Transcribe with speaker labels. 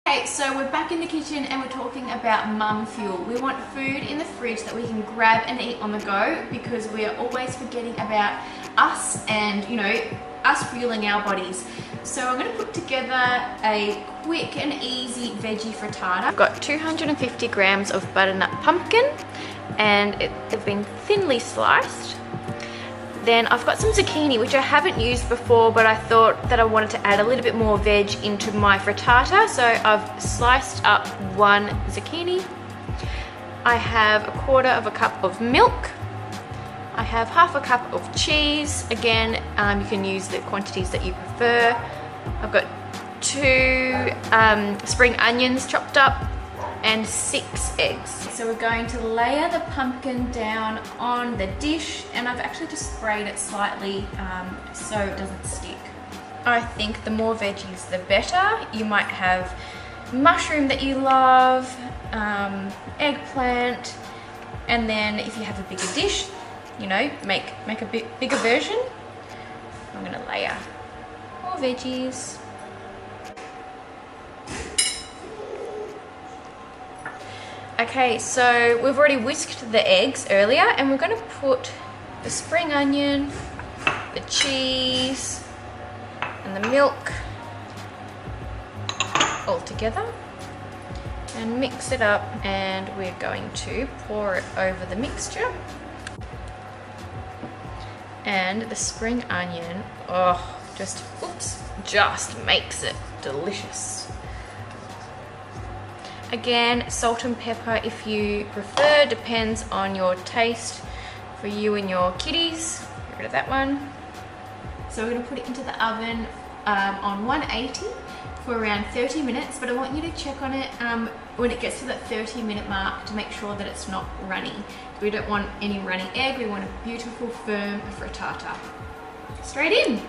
Speaker 1: Okay, so we're back in the kitchen and we're talking about mum fuel. We want food in the fridge that we can grab and eat on the go because we are always forgetting about us and, you know, us fueling our bodies. So I'm going to put together a quick and easy veggie frittata. I've got 250 grams of butternut pumpkin and they've been thinly sliced. Then I've got some zucchini, which I haven't used before, but I thought that I wanted to add a little bit more veg into my frittata. So I've sliced up one zucchini. I have a quarter of a cup of milk. I have half a cup of cheese. Again, you can use the quantities that you prefer. I've got 2 spring onions chopped up and 6 eggs. So we're going to layer the pumpkin down on the dish, and I've actually just sprayed it slightly so it doesn't stick. I think the more veggies the better. You might have mushroom that you love, eggplant, and then if you have a bigger dish, you know, make a bit bigger version. I'm gonna layer more veggies. Okay, so we've already whisked the eggs earlier, and we're going to put the spring onion, the cheese, and the milk all together and mix it up, and we're going to pour it over the mixture. And the spring onion, just makes it delicious. Again, salt and pepper if you prefer, depends on your taste for you and your kiddies. Get rid of that one. So we're going to put it into the oven on 180 for around 30 minutes, but I want you to check on it when it gets to that 30-minute mark to make sure that it's not runny. We don't want any runny egg, we want a beautiful firm frittata. Straight in!